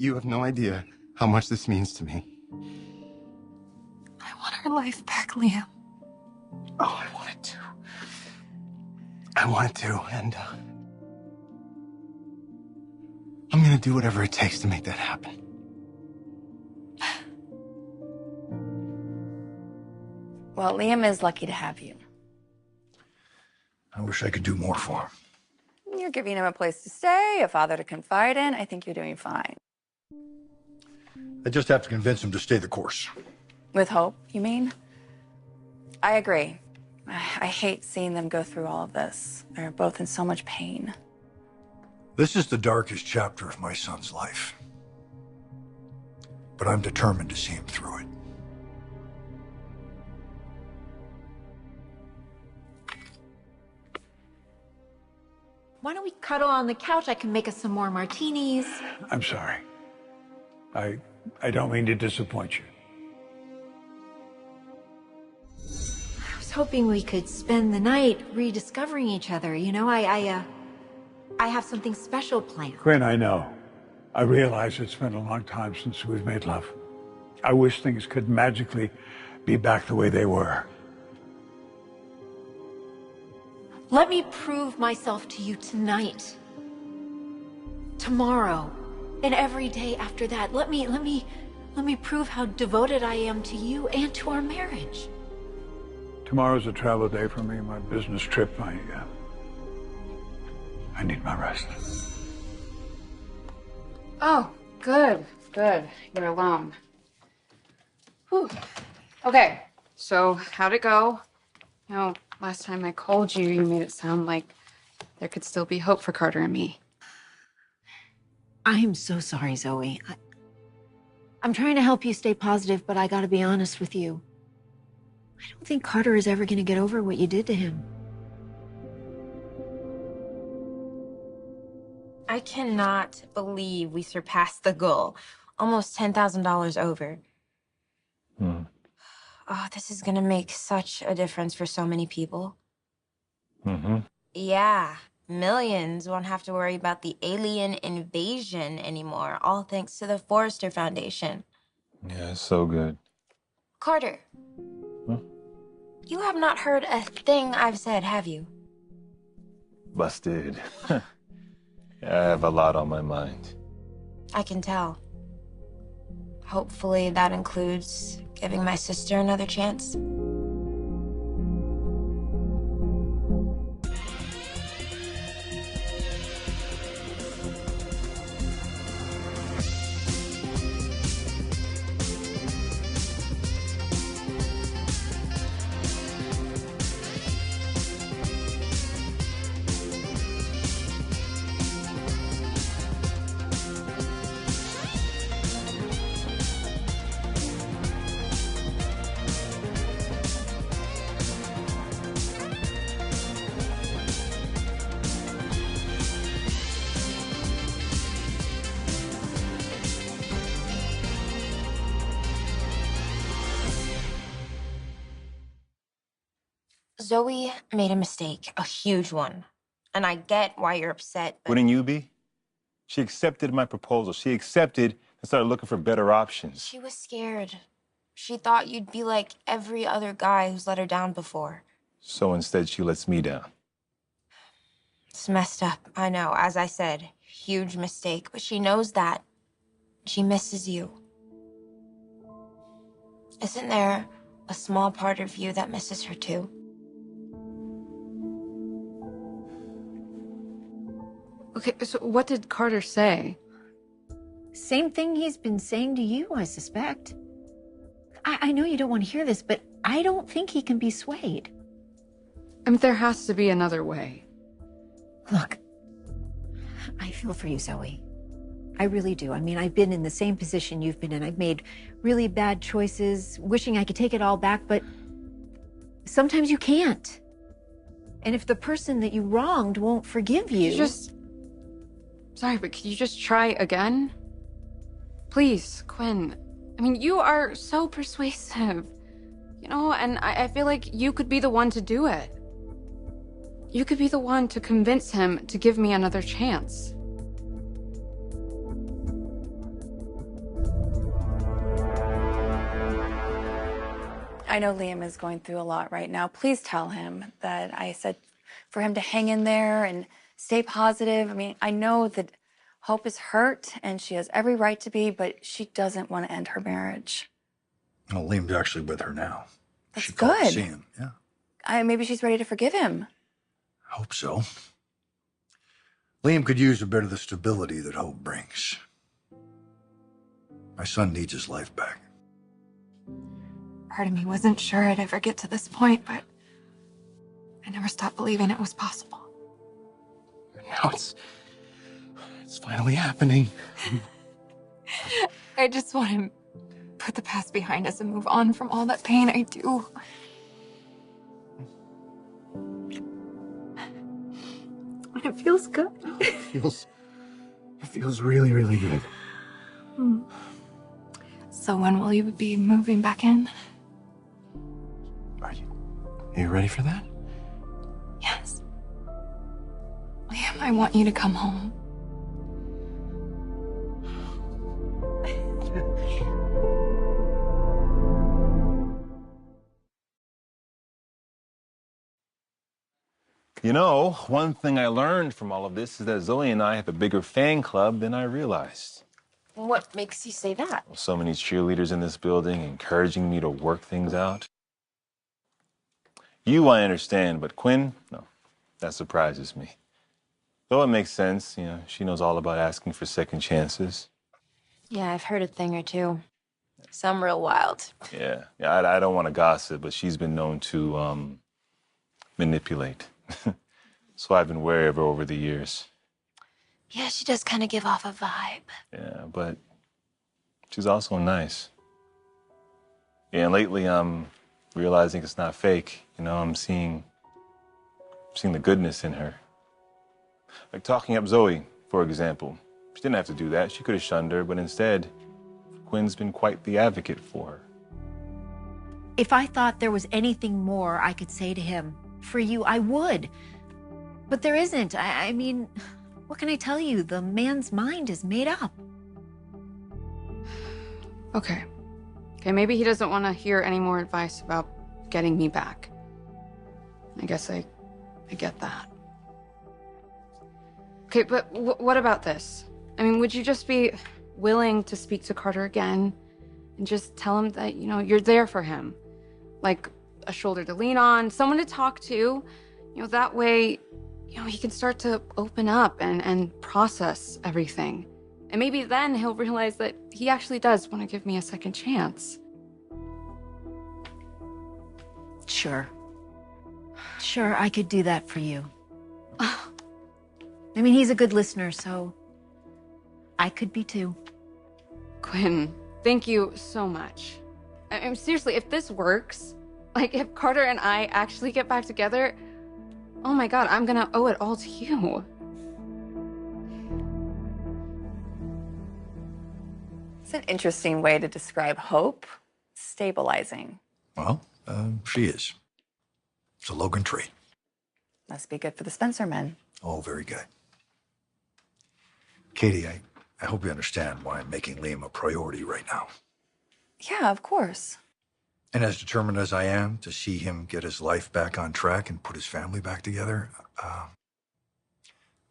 You have no idea how much this means to me. I want our life back, Liam. Oh, I want it too. I want it too, and I'm gonna do whatever it takes to make that happen. Well, Liam is lucky to have you. I wish I could do more for him. You're giving him a place to stay, a father to confide in. I think you're doing fine. I just have to convince him to stay the course. With hope, you mean? I agree. I hate seeing them go through all of this. They're both in so much pain. This is the darkest chapter of my son's life. But I'm determined to see him through it. Why don't we cuddle on the couch? I can make us some more martinis. I'm sorry. I don't mean to disappoint you. I was hoping we could spend the night rediscovering each other. You know, I have something special planned. Quinn, I know. I realize it's been a long time since we've made love. I wish things could magically be back the way they were. Let me prove myself to you tonight. Tomorrow. And every day after that. Let me prove how devoted I am to you and to our marriage. Tomorrow's a travel day for me, my business trip. I need my rest. Oh, good. You're alone. Whew. Okay, so how'd it go? You know, last time I called you, you made it sound like there could still be hope for Carter and me. I'm so sorry, Zoe. I'm trying to help you stay positive, but I gotta be honest with you. I don't think Carter is ever gonna get over what you did to him. I cannot believe we surpassed the goal. Almost $10,000 over. Oh, this is gonna make such a difference for so many people. Yeah, millions won't have to worry about the alien invasion anymore, all thanks to the Forrester Foundation. Yeah, it's so good. Carter, you have not heard a thing I've said, have you? Busted. I have a lot on my mind. I can tell. Hopefully that includes giving my sister another chance. Zoe made a mistake, a huge one. And I get why you're upset, but... Wouldn't you be? She accepted my proposal. She accepted and started looking for better options. She was scared. She thought you'd be like every other guy who's let her down before. So instead, she lets me down. It's messed up, I know. As I said, huge mistake. But she knows that. She misses you. Isn't there a small part of you that misses her too? Okay, so what did Carter say? Same thing he's been saying to you, I suspect. I know you don't want to hear this, but I don't think he can be swayed. I mean, there has to be another way. Look, I feel for you, Zoe. I really do. I mean, I've been in the same position you've been in. I've made really bad choices, wishing I could take it all back, but sometimes you can't. And if the person that you wronged won't forgive you... Sorry, but could you just try again? Please, Quinn. I mean, you are so persuasive. You know, and I feel like you could be the one to do it. You could be the one to convince him to give me another chance. I know Liam is going through a lot right now. Please tell him that I said for him to hang in there and stay positive. I mean, I know that Hope is hurt and she has every right to be, but she doesn't want to end her marriage. Well, Liam's actually with her now. That's She called to good. see him, yeah. Maybe she's ready to forgive him. I hope so. Liam could use a bit of the stability that Hope brings. My son needs his life back. Part of me wasn't sure I'd ever get to this point, but I never stopped believing it was possible. Now it's finally happening. I just want to put the past behind us and move on from all that pain. I do. And it feels good. It feels really, really good. So when will you be moving back in? Are you ready for that? Yes. Liam, I want you to come home. You know, one thing I learned from all of this is that Zoe and I have a bigger fan club than I realized. What makes you say that? So many cheerleaders in this building encouraging me to work things out. You, I understand, but Quinn, no, that surprises me. Though it makes sense, you know, she knows all about asking for second chances. Yeah, I've heard a thing or two. Some real wild. Yeah, I don't want to gossip, but she's been known to manipulate. So I've been wary of her over the years. Yeah, she does kind of give off a vibe. Yeah, but she's also nice. Yeah, and lately I'm realizing it's not fake. You know, I'm seeing the goodness in her. Like talking up Zoe, for example. She didn't have to do that. She could have shunned her, but instead, Quinn's been quite the advocate for her. If I thought there was anything more I could say to him for you, I would. But there isn't. I mean, what can I tell you? The man's mind is made up. Okay, maybe he doesn't want to hear any more advice about getting me back. I guess I get that. Okay, but what about this? I mean, would you just be willing to speak to Carter again and just tell him that, you know, you're there for him? Like a shoulder to lean on, someone to talk to, you know, that way, you know, he can start to open up and process everything. And maybe then he'll realize that he actually does want to give me a second chance. Sure. Sure, I could do that for you. I mean, he's a good listener, so I could be too. Quinn, thank you so much. I mean, seriously, if this works, like if Carter and I actually get back together, oh my God, I'm gonna owe it all to you. It's an interesting way to describe Hope. Stabilizing. Well, she is. It's a Logan trait. Must be good for the Spencer men. Oh, very good. Katie, I hope you understand why I'm making Liam a priority right now. Yeah, of course. And as determined as I am to see him get his life back on track and put his family back together,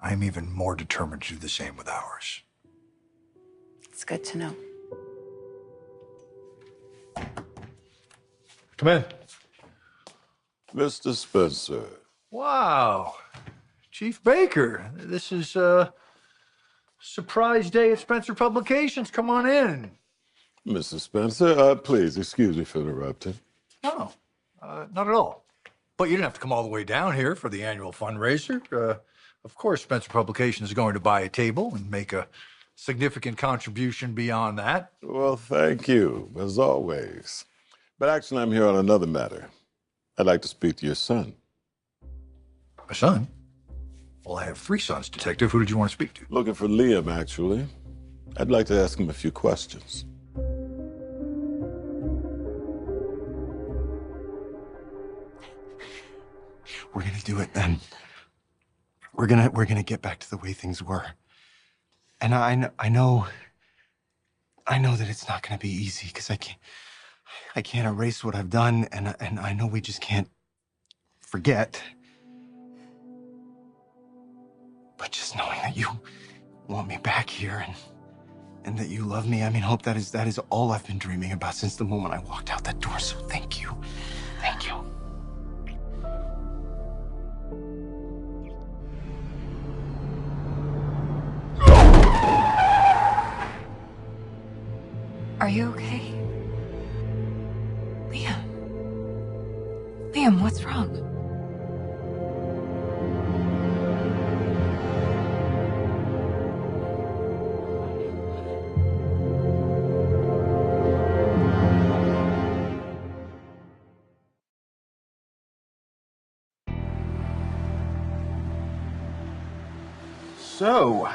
I'm even more determined to do the same with ours. It's good to know. Come in. Mr. Spencer. Wow. Chief Baker, this is surprise day at Spencer Publications. Come on in. Mr. Spencer, please excuse me for interrupting. No, not at all. But you didn't have to come all the way down here for the annual fundraiser. Of course, Spencer Publications is going to buy a table and make a significant contribution beyond that. Well, thank you, as always. But actually, I'm here on another matter. I'd like to speak to your son. My son? Well, I have 3 sons, Detective. Who did you want to speak to? Looking for Liam, actually. I'd like to ask him a few questions. We're gonna do it then. We're gonna get back to the way things were. And I know that it's not gonna be easy because I can't erase what I've done, and I know we just can't forget. But just knowing that you want me back here and that you love me, I mean, Hope, that is all I've been dreaming about since the moment I walked out that door. So thank you. Thank you. Are you okay? Liam. Liam, what's wrong? So,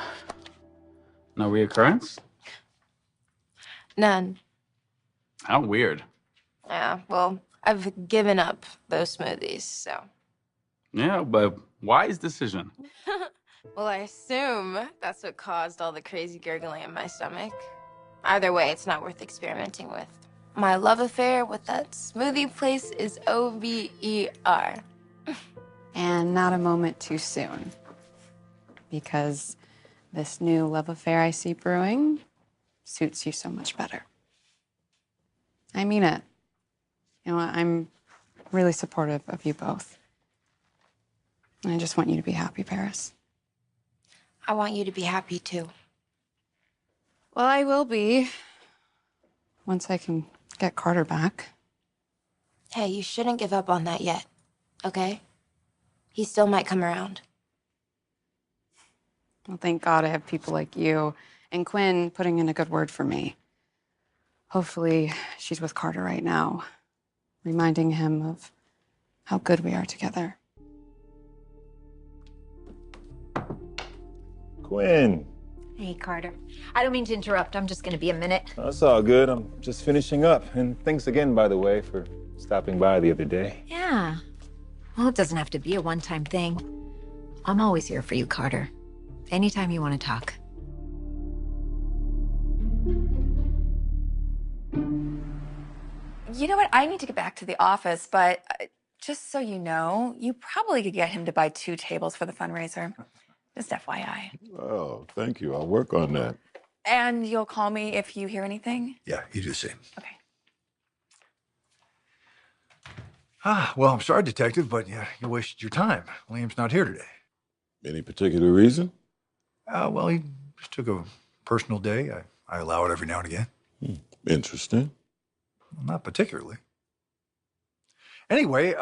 no reoccurrence? None. How weird. Yeah, well, I've given up those smoothies, so. Yeah, but wise decision. Well, I assume that's what caused all the crazy gurgling in my stomach. Either way, it's not worth experimenting with. My love affair with that smoothie place is over. And not a moment too soon. Because this new love affair I see brewing suits you so much better. I mean it. You know, I'm really supportive of you both. And I just want you to be happy, Paris. I want you to be happy too. Well, I will be. Once I can get Carter back. Hey, you shouldn't give up on that yet, okay? He still might come around. Well, thank God I have people like you and Quinn putting in a good word for me. Hopefully, she's with Carter right now, reminding him of how good we are together. Quinn. Hey, Carter. I don't mean to interrupt. I'm just going to be a minute. That's all good. I'm just finishing up. And thanks again, by the way, for stopping by the other day. Yeah. Well, it doesn't have to be a one-time thing. I'm always here for you, Carter. Anytime you want to talk. You know what? I need to get back to the office, but just so you know, you probably could get him to buy 2 tables for the fundraiser. Just FYI. Oh, thank you. I'll work on that. And you'll call me if you hear anything? Yeah, you do the same. Okay. Well, I'm sorry, Detective, but yeah, you wasted your time. Liam's not here today. Any particular reason? Well, he just took a personal day. I allow it every now and again. Interesting. Well, not particularly. Anyway,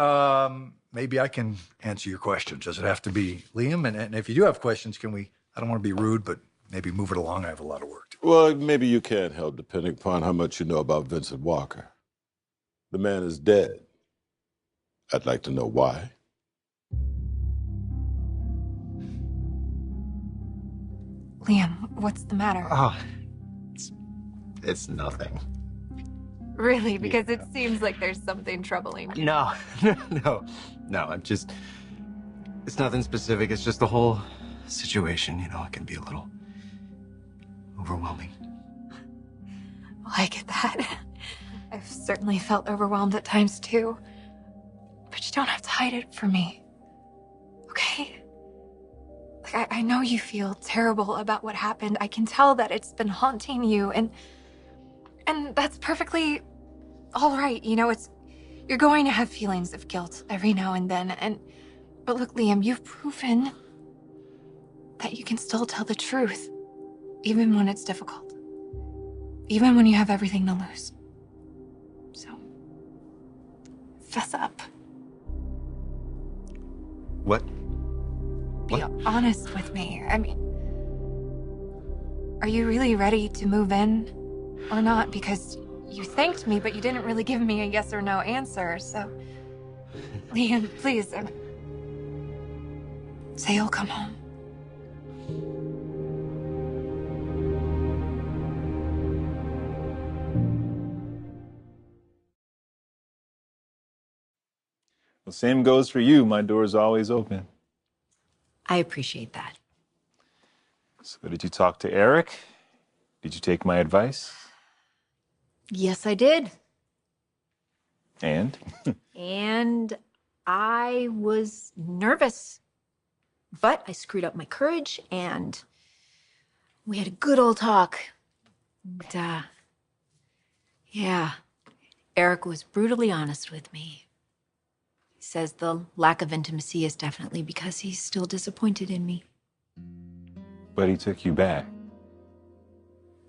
maybe I can answer your questions. Does it have to be Liam? And if you do have questions, can we, I don't want to be rude, but maybe move it along. I have a lot of work to do. Well, maybe you can't help, depending upon how much you know about Vincent Walker. The man is dead. I'd like to know why. Liam, what's the matter? Oh, it's nothing. Really? Because it seems like there's something troubling you. No, no. I'm just. It's nothing specific. It's just the whole situation. You know, it can be a little overwhelming. Well, I get that. I've certainly felt overwhelmed at times too. But you don't have to hide it from me. Okay? Like, I know you feel terrible about what happened. I can tell that it's been haunting you, and that's perfectly all right. You know, you're going to have feelings of guilt every now and then. But look, Liam, you've proven that you can still tell the truth, even when it's difficult. Even when you have everything to lose. So, fess up. What? Be honest with me. I mean, are you really ready to move in or not? Because you thanked me, but you didn't really give me a yes or no answer. So, Liam, please, say you'll come home. Well, same goes for you. My door's always open. I appreciate that. So did you talk to Eric? Did you take my advice? Yes, I did. And? And I was nervous. But I screwed up my courage, and we had a good old talk. And, yeah, Eric was brutally honest with me. He says the lack of intimacy is definitely because he's still disappointed in me. But he took you back.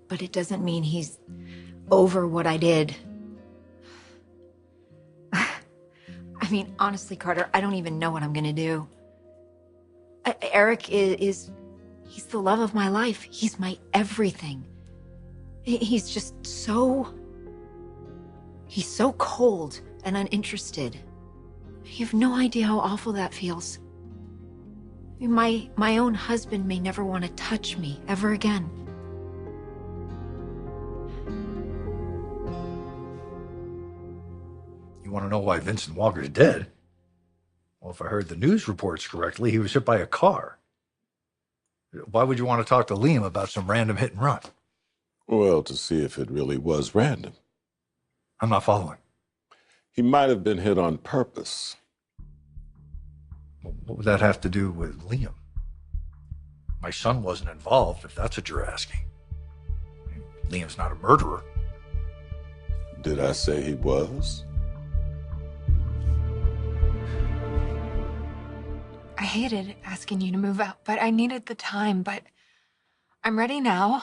But it doesn't mean he's over what I did. I mean, honestly, Carter, I don't even know what I'm gonna do. Eric he's the love of my life. He's my everything. He's so cold and uninterested. You have no idea how awful that feels. My own husband may never want to touch me ever again. You want to know why Vincent Walker's dead? Well, if I heard the news reports correctly, he was hit by a car. Why would you want to talk to Liam about some random hit and run? Well, to see if it really was random. I'm not following. He might have been hit on purpose. What would that have to do with Liam? My son wasn't involved, if that's what you're asking. Liam's not a murderer. Did I say he was? I hated asking you to move out, but I needed the time, but I'm ready now.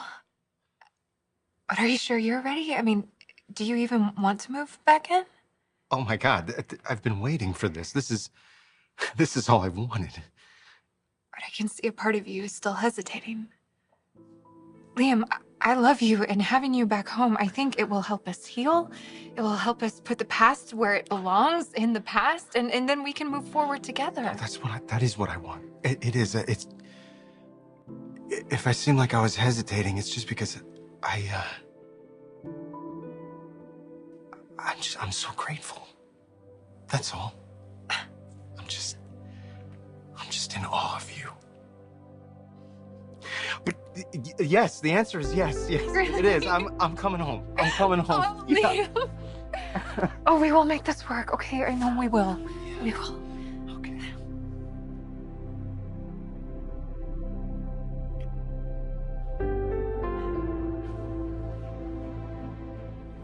But are you sure you're ready? I mean, do you even want to move back in? Oh my God, I've been waiting for this. This is all I've wanted. But I can see a part of you still hesitating. Liam, I love you, and having you back home, I think it will help us heal. It will help us put the past where it belongs, in the past, and then we can move forward together. That is what I want. It is. If I seem like I was hesitating, it's just because I'm so grateful. That's all. I'm just in awe of you. But yes, the answer is yes. Yes, Really? it is. I'm coming home. I'm coming home. Oh, Liam. Oh, we will make this work, okay? I know we will. We will. Okay.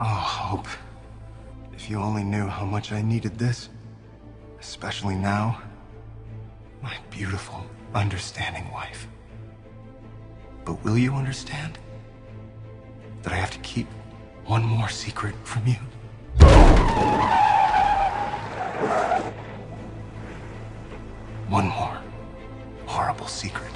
Oh, Hope. If you only knew how much I needed this. Especially now. My beautiful, understanding wife. But will you understand that I have to keep one more secret from you? One more horrible secret.